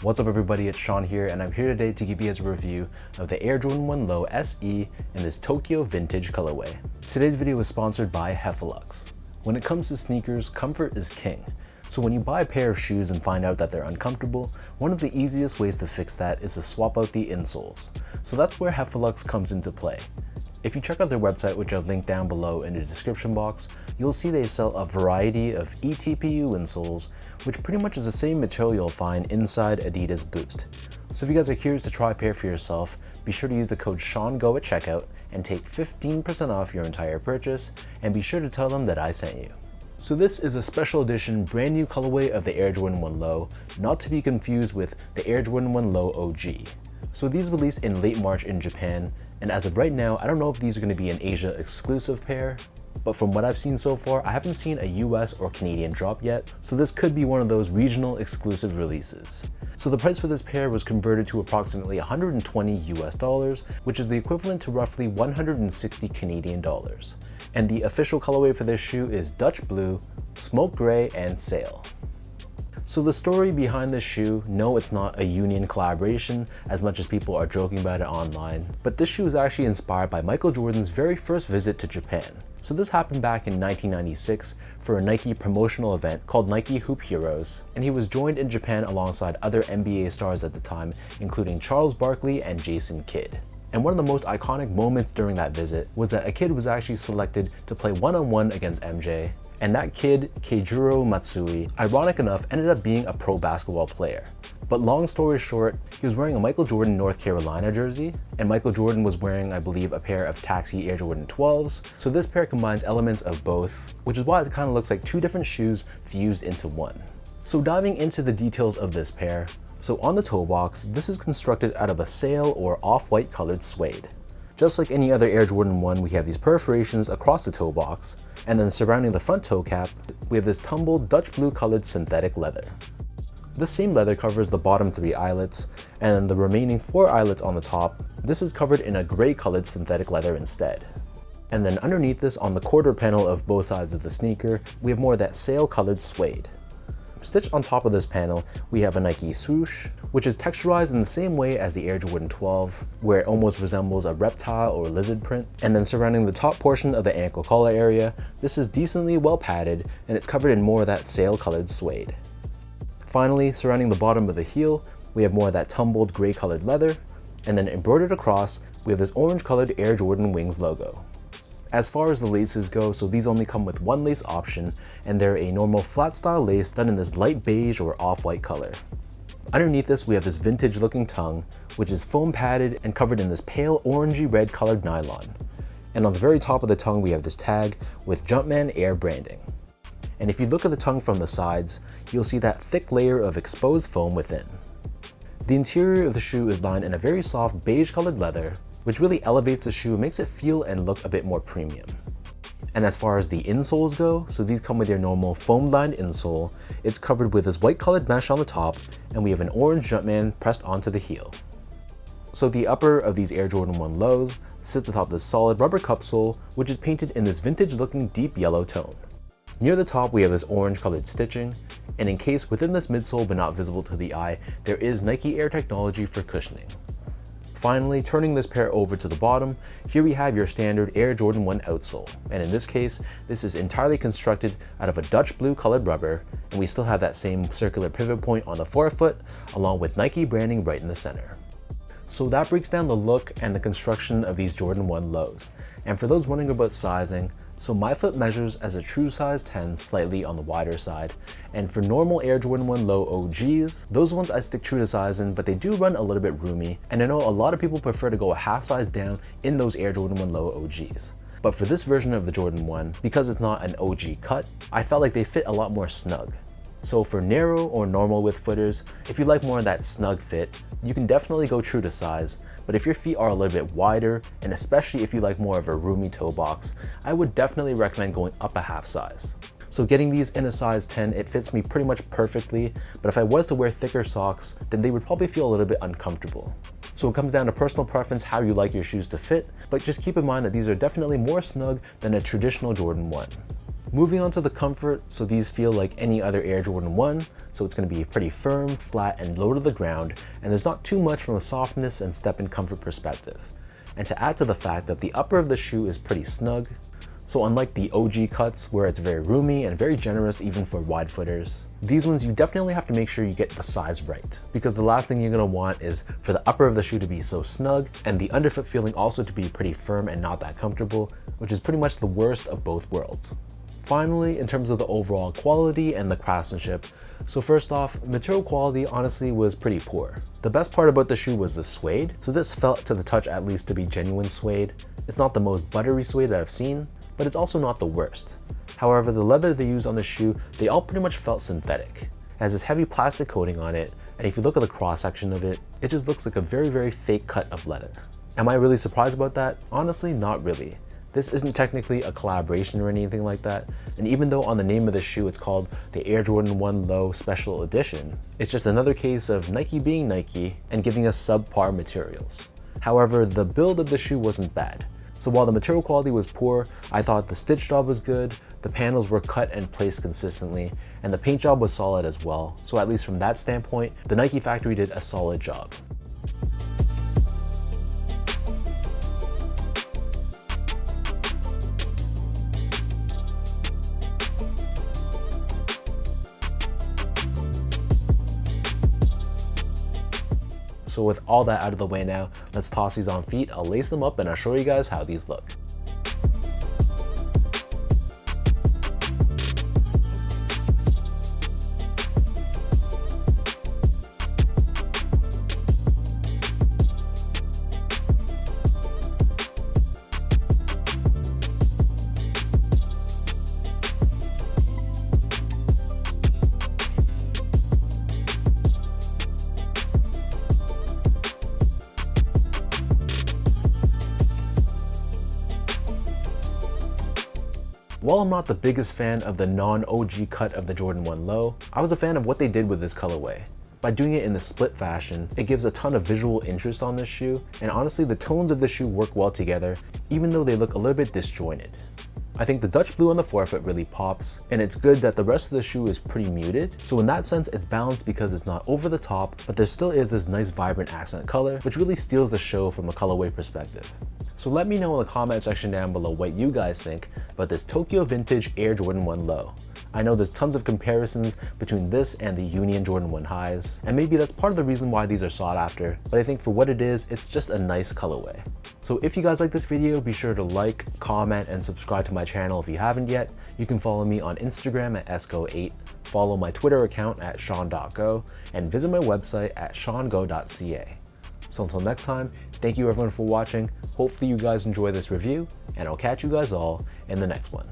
What's up everybody, it's Sean here and I'm here today to give you guys a review of the Air Jordan 1 Low SE in this Tokyo vintage colorway. Today's video is sponsored by Heffelux. When it comes to sneakers, comfort is king. So when you buy a pair of shoes and find out that they're uncomfortable, one of the easiest ways to fix that is to swap out the insoles. So that's where Heffelux comes into play. If you check out their website, which I've linked down below in the description box, you'll see they sell a variety of eTPU insoles, which pretty much is the same material you'll find inside Adidas Boost. So if you guys are curious to try a pair for yourself, be sure to use the code SEANGO at checkout and take 15% off your entire purchase, and be sure to tell them that I sent you. So this is a special edition brand new colorway of the Air Jordan 1 Low, not to be confused with the Air Jordan 1 Low OG. So these released in late March in Japan, and as of right now, I don't know if these are going to be an Asia exclusive pair, but from what I've seen so far, I haven't seen a US or Canadian drop yet, so this could be one of those regional exclusive releases. So the price for this pair was converted to approximately 120 US dollars, which is the equivalent to roughly 160 Canadian dollars. And the official colorway for this shoe is Dutch Blue, Smoke Gray, and Sail. So the story behind this shoe, no, it's not a Union collaboration as much as people are joking about it online, but this shoe is actually inspired by Michael Jordan's very first visit to Japan. So this happened back in 1996 for a Nike promotional event called Nike Hoop Heroes, and he was joined in Japan alongside other NBA stars at the time, including Charles Barkley and Jason Kidd. And one of the most iconic moments during that visit was that a kid was actually selected to play one-on-one against MJ, and that kid, Keijiro Matsui, ironic enough, ended up being a pro basketball player. But long story short, he was wearing a Michael Jordan North Carolina jersey, and Michael Jordan was wearing, I believe, a pair of taxi Air Jordan 12s, so this pair combines elements of both, which is why it kind of looks like two different shoes fused into one. So diving into the details of this pair, so on the toe box, this is constructed out of a sail or off-white colored suede. Just like any other Air Jordan 1, we have these perforations across the toe box, and then surrounding the front toe cap, we have this tumbled Dutch blue colored synthetic leather. This same leather covers the bottom 3 eyelets, and then the remaining 4 eyelets on the top, this is covered in a gray colored synthetic leather instead. And then underneath this, on the quarter panel of both sides of the sneaker, we have more of that sail colored suede. Stitched on top of this panel, we have a Nike swoosh, which is texturized in the same way as the Air Jordan 12, where it almost resembles a reptile or lizard print. And then surrounding the top portion of the ankle collar area, this is decently well padded, and it's covered in more of that sail colored suede. Finally, surrounding the bottom of the heel, we have more of that tumbled gray colored leather, and then embroidered across, we have this orange colored Air Jordan Wings logo. As far as the laces go, so these only come with one lace option, and they're a normal flat style lace done in this light beige or off-white color. Underneath this, we have this vintage looking tongue, which is foam padded and covered in this pale orangey red colored nylon. And on the very top of the tongue, we have this tag with Jumpman Air branding. And if you look at the tongue from the sides, you'll see that thick layer of exposed foam within. The interior of the shoe is lined in a very soft beige colored leather, which really elevates the shoe and makes it feel and look a bit more premium. And as far as the insoles go, so these come with your normal foam-lined insole. It's covered with this white colored mesh on the top, and we have an orange Jumpman pressed onto the heel. So the upper of these Air Jordan 1 Lows sits atop this solid rubber cup sole, which is painted in this vintage looking deep yellow tone. Near the top, we have this orange colored stitching, and encased within this midsole but not visible to the eye, there is Nike Air technology for cushioning. Finally, turning this pair over to the bottom, here we have your standard Air Jordan 1 outsole, and in this case, this is entirely constructed out of a Dutch blue colored rubber, and we still have that same circular pivot point on the forefoot, along with Nike branding right in the center. So that breaks down the look and the construction of these Jordan 1 Lows. And for those wondering about sizing, so my foot measures as a true size 10, slightly on the wider side, and for normal Air Jordan 1 Low OGs, those ones I stick true to sizing, but they do run a little bit roomy, and I know a lot of people prefer to go a half size down in those Air Jordan 1 Low OGs. But for this version of the Jordan 1, because it's not an OG cut, I felt like they fit a lot more snug. So for narrow or normal width footers, if you like more of that snug fit, you can definitely go true to size, but if your feet are a little bit wider, and especially if you like more of a roomy toe box, I would definitely recommend going up a half size. So getting these in a size 10, it fits me pretty much perfectly, but if I was to wear thicker socks, then they would probably feel a little bit uncomfortable. So it comes down to personal preference, how you like your shoes to fit, but just keep in mind that these are definitely more snug than a traditional Jordan 1. Moving on to the comfort, so these feel like any other Air Jordan 1, so it's going to be pretty firm, flat, and low to the ground, and there's not too much from a softness and step-in comfort perspective. And to add to the fact that the upper of the shoe is pretty snug, so unlike the OG cuts where it's very roomy and very generous even for wide footers, these ones you definitely have to make sure you get the size right, because the last thing you're going to want is for the upper of the shoe to be so snug and the underfoot feeling also to be pretty firm and not that comfortable, which is pretty much the worst of both worlds. Finally, in terms of the overall quality and the craftsmanship, so first off, material quality honestly was pretty poor. The best part about the shoe was the suede, so this felt to the touch at least to be genuine suede. It's not the most buttery suede that I've seen, but it's also not the worst. However, the leather they used on the shoe, they all pretty much felt synthetic. It has this heavy plastic coating on it, and if you look at the cross section of it, it just looks like a very, very fake cut of leather. Am I really surprised about that? Honestly, not really. This isn't technically a collaboration or anything like that, and even though on the name of the shoe it's called the Air Jordan 1 Low Special Edition, it's just another case of Nike being Nike and giving us subpar materials. However, the build of the shoe wasn't bad. So while the material quality was poor, I thought the stitch job was good, the panels were cut and placed consistently, and the paint job was solid as well. So at least from that standpoint, the Nike factory did a solid job. So with all that out of the way now, let's toss these on feet. I'll lace them up and I'll show you guys how these look. While I'm not the biggest fan of the non-OG cut of the Jordan 1 Low, I was a fan of what they did with this colorway. By doing it in the split fashion, it gives a ton of visual interest on this shoe, and honestly the tones of the shoe work well together, even though they look a little bit disjointed. I think the Dutch blue on the forefoot really pops, and it's good that the rest of the shoe is pretty muted, so in that sense it's balanced because it's not over the top, but there still is this nice vibrant accent color, which really steals the show from a colorway perspective. So let me know in the comment section down below what you guys think about this Tokyo Vintage Air Jordan 1 Low. I know there's tons of comparisons between this and the Union Jordan 1 Highs, and maybe that's part of the reason why these are sought after, but I think for what it is, it's just a nice colorway. So if you guys like this video, be sure to like, comment, and subscribe to my channel if you haven't yet. You can follow me on Instagram at esco8, follow my Twitter account at sean.go, and visit my website at seango.ca. So until next time, thank you everyone for watching. Hopefully you guys enjoy this review, and I'll catch you guys all in the next one.